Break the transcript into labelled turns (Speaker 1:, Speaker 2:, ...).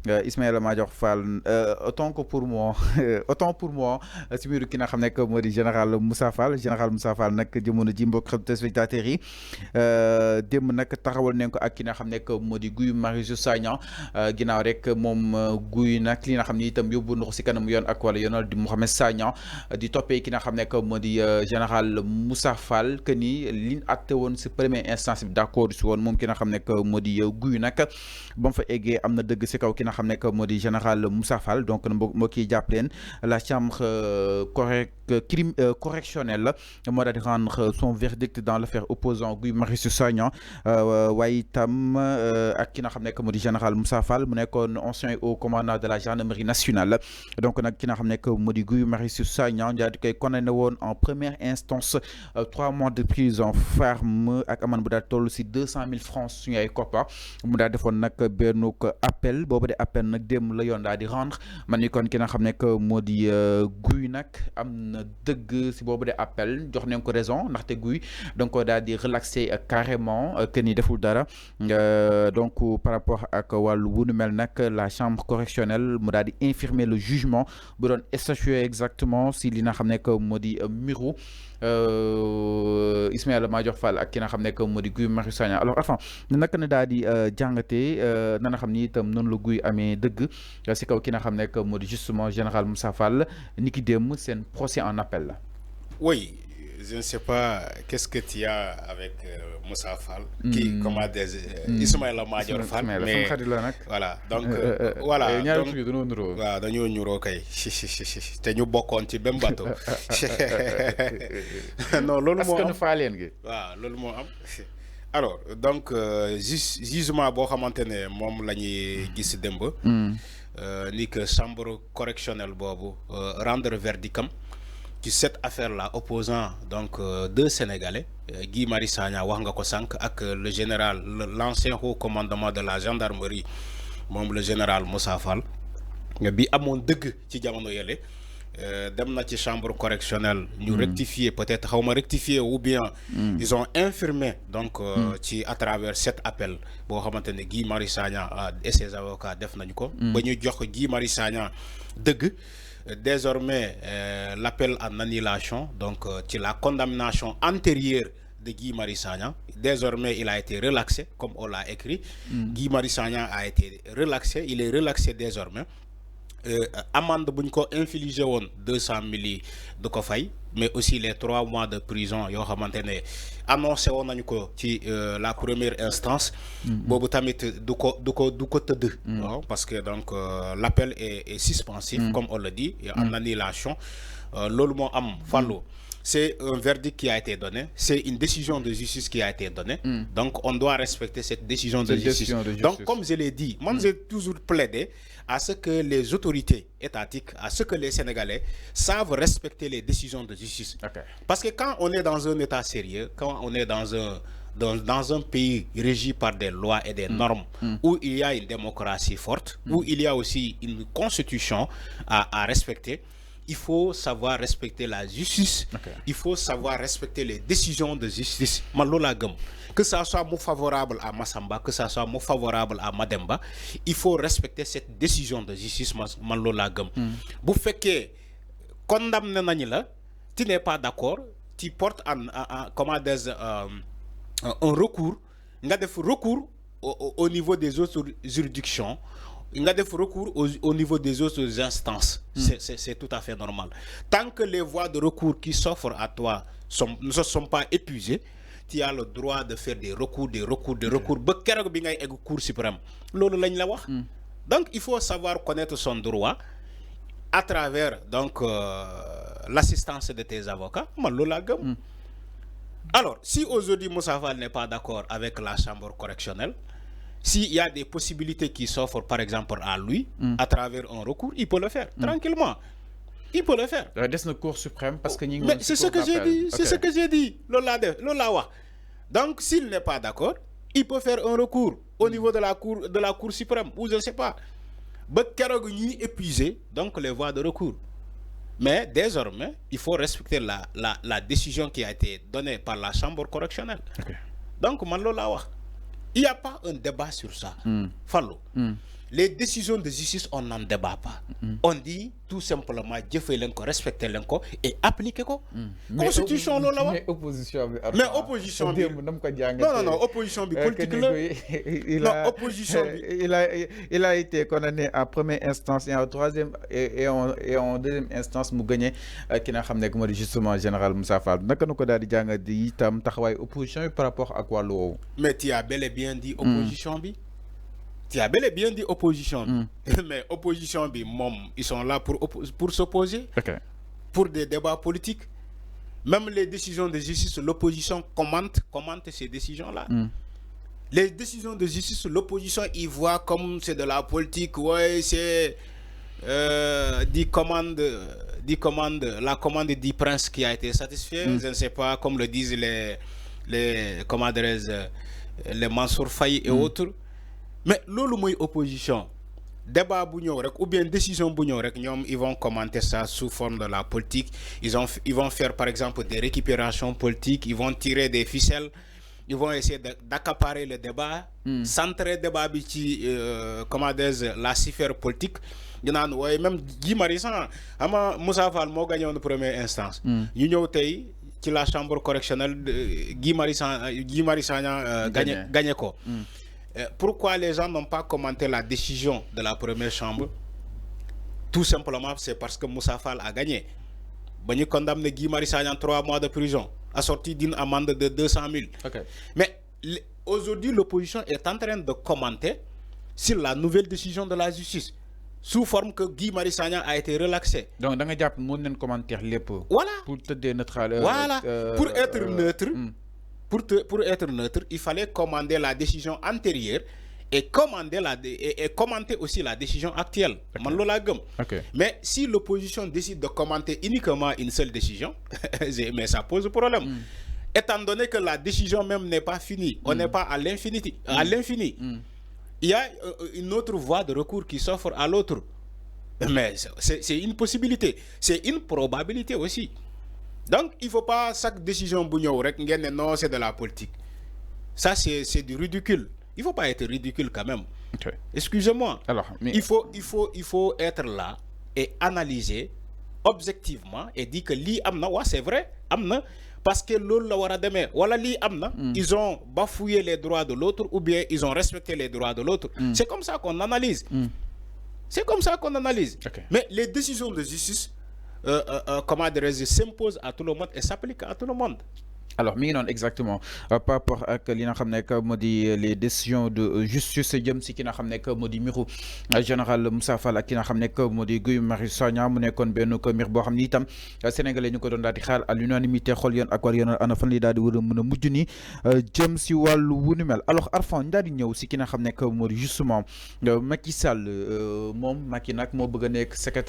Speaker 1: Ismaïla Madior Fall autant que pour moi autant pour moi si biir ki nga xam nekk moo di général Moussa Fall nag jamono ji mbokk xam téléspectateurs yi démb nag taxawal nañ ko ak ki nga xam nekk moo di Guy Marius Sagna ginnaaw rek moom Guy nag li nga xam ni itam yóbbu na ko si kanam yoon ak wala yoonal di Mohamed Sagna di toppee ki nga xam nekk moo di général Moussa Fall que ni liñ àtte woon si première instance bi d'accord si woon moom ki nga xam nekk moo di Guy nag ba mu fa eggee am na dëgg si kaw ki nga xam nekk moo di général Moussa Fall donc moo kiy jàpp leen la chambre correctionnelle moo daal di rendre son verdict dans l'affaire opposant Guy Marius Sagna waaye itam ak ki nga xam nekk moo di général Moussa Fall mu nekkoon ancien haut commandant de la gendarmerie nationale donc nag ki nga xam nekk moo di Guy Marius Sagna daal di koy condamné woon en première instance 3 mois de prison ferme ak amende bu daal toll si 200 000 francs suñu ay koppa mu daal defoon nag benn appel boobu de appel nag démb la yoon daal di rendre man ni kon ki nga xam nekk moo di Guy nag am na dëgg si boobu de appel jox nañ ko raison ndaxte Guy donc daal di relaxer carrément que ni deful dara donc par rapport ak wàllu wu nu mel nag la chambre correctionnelle mu daal di infirmer le jugement bu doon statuer exactement si li nga xam nekk moo di mbiru Ismaïla Madior Fall ak ki nga xam nekk moo di Guy Marius Sagna alors enfin naka na daal di jàngatee na nga xam ni itam noonu la Guy amee dëgg si kaw ki nga xam nekk moo di justement général Moussa Fall ni ki démb seen procès en appel la.
Speaker 2: Oui, je ne sais pas qu'est-ce que tu as avec Moussa Fall, qui comment des Ismaïla Madior Fall, mais voilà donc voilà donc waaw dañoo ñuroo kay te ñu bokkoon ci même bateau non loolu moo am waaw loolu moo am alors donc jugement boo xamante ne moom la ñuy gis démb ni que chambre correctionnelle boobu rendre verdictam ci cette affaire-là opposant donc deux Sénégalais Guy Marius Sagna wax nga ko sànq ak le général l'ancien haut commandement de la gendarmerie moom le général Moussa Fall bi amoon dëgg ci jamono yële dem na ci chambre correctionnelle ñu rectifier peut-être xaw ma rectifier ou bien ils ont infirmé donc ci à travers cet appel boo xamante ne Guy Marius Sagna et ses avocats def nañu ko ba ñu jox Guy Marius Sagna dëgg. Désormais, l'appel en annulation, donc la condamnation antérieure de Guy Marius Sagna, désormais il a été relaxé, comme on l'a écrit. Guy Marius Sagna a été relaxé, il est relaxé désormais. Amende buñ ko infligé woon 200 000 de ko fay mais aussi les 3 mois de prison yoo xamante ne annoncé woon nañu ko ci la première instance boobu tamit du ko tëdd parce que donc l'appel est suspensif comme on le dit en annulation loolu moo am Fallou. C'est un verdict qui a été donné, c'est une décision de justice qui a été donnée. Donc, on doit respecter cette décision de justice. Donc, comme je l'ai dit, moi, j'ai toujours plaidé à ce que les autorités étatiques, à ce que les Sénégalais savent respecter les décisions de justice. Okay. Parce que quand on est dans un état sérieux, quand on est dans un pays régi par des lois et des normes, où il y a une démocratie forte, où il y a aussi une constitution à respecter, il faut savoir respecter la justice. Okay. Il faut savoir respecter les décisions de justice. Que ça soit favorable à Massamba, que ça soit favorable à Mademba, il faut respecter cette décision de justice. Vous faites que condamné, tu n'es pas d'accord, tu portes un recours, au niveau des autres juridictions. Il a des recours au niveau des autres instances. C'est tout à fait normal. Tant que les voies de recours qui s'offrent à toi ne sont pas épuisées, tu as le droit de faire des recours. Cour suprême. Donc, il faut savoir connaître son droit à travers donc l'assistance de tes avocats. Alors, si aujourd'hui Moussa Fall n'est pas d'accord avec la chambre correctionnelle, s'il y a des possibilités qui s'offrent, par exemple, à lui, à travers un recours, il peut le faire, tranquillement. Il peut le faire.
Speaker 1: Mais
Speaker 2: c'est ce que j'ai dit. C'est ce que j'ai dit. Donc, s'il n'est pas d'accord, il peut faire un recours au niveau de la cour suprême, ou je ne sais pas. Épuiser donc les voies de recours. Mais désormais, il faut respecter la décision qui a été donnée par la chambre correctionnelle. Okay. Donc, il n'y a pas un débat sur ça. Fallo. les décisions de justice, on n'en débat pas. On dit tout simplement, Dieu fait l'enco, respecter l'enco et appliquer quoi. Constitution, là.
Speaker 1: Mais opposition.
Speaker 2: Mais opposition. Non, opposition politique. Opposition.
Speaker 1: Il a été condamné en première instance et en troisième et en deuxième instance, mu gagné qui n'a jamais comme justement général Moussa Fall. Naka nous ko di jàng di tam taxaway opposition par rapport à quoi l'eau.
Speaker 2: Mais tu as bel et bien dit opposition bi. Tu as bel et bien dit opposition. Mais opposition, ils sont là pour s'opposer, pour des débats politiques. Même les décisions de justice, l'opposition commente ces décisions-là. Les décisions de justice, l'opposition, ils voient comme c'est de la politique. Ouais, c'est la commande du prince qui a été satisfaite. Je ne sais pas, comme le disent les Mansour Faye et autres. Mais lolu moy opposition débat bu ñëw rek ou bien décision bu ñëw rek ñom ils vont commenter ça sous forme de la politique. Ils vont faire par exemple des récupérations politiques, ils vont tirer des ficelles, ils vont essayer d'accaparer le débat, centrer débat bi ci la sphère politique. ñu naan way même Guy Marius Sagna ama Moussa Fall mo gagné en première instance. ñu ñëw tay ci la chambre correctionnelle Guy Marius Sagna gagné ko. Pourquoi les gens n'ont pas commenté la décision de la première chambre? Tout simplement, c'est parce que Moussa Fall a gagné. Il a condamné Guy Marius Sagna en 3 mois de prison, assorti d'une amende de 200 000. Mais aujourd'hui, l'opposition est en train de commenter sur la nouvelle décision de la justice, sous forme que Guy Marius Sagna a été relaxé.
Speaker 1: Donc, dans le commentaire,
Speaker 2: voilà.
Speaker 1: Pour te déneutral.
Speaker 2: Voilà. Pour être neutre. Pour être neutre, il fallait commander la décision antérieure et commenter aussi la décision actuelle. Mais si l'opposition décide de commenter uniquement une seule décision, mais ça pose problème. Étant donné que la décision même n'est pas finie, on n'est pas à l'infini. Il y a une autre voie de recours qui s'offre à l'autre. Mais c'est une possibilité, c'est une probabilité aussi. Donc, il ne faut pas chaque décision non, c'est de la politique. Ça, c'est du ridicule. Il ne faut pas être ridicule quand même. Excusez-moi.
Speaker 1: Alors, mais...
Speaker 2: il faut être là et analyser objectivement et dire que li amna, ouais, c'est vrai, amna, parce que l'ol la wara deme, wala li amna, ils ont bafouillé les droits de l'autre ou bien ils ont respecté les droits de l'autre. C'est comme ça qu'on analyse. C'est comme ça qu'on analyse. Mais les décisions de justice, comment dire, s'impose à tout le monde et s'applique à tout le monde.
Speaker 1: Alors, non, exactement. Par rapport à les décisions de justice, jëm si ki nga xam nekk moo di miru général Moussa Fall ak ki nga xam nekk moo di Guy Marius Sagna mu nekkoon benn ko mbir boo xam ni itam sénégalais ñu ko doon daal di xaar à l'unanimité xool yoon ak war yoon ana fan li daal di war a mën a mujj ni jëm si wàllu wu ni mel. Alors Arfan ñu daal di ñëw si ki nga xam nekk moo di justement Macky Sall moom Macky nag moo bëgg a nekk secrétaire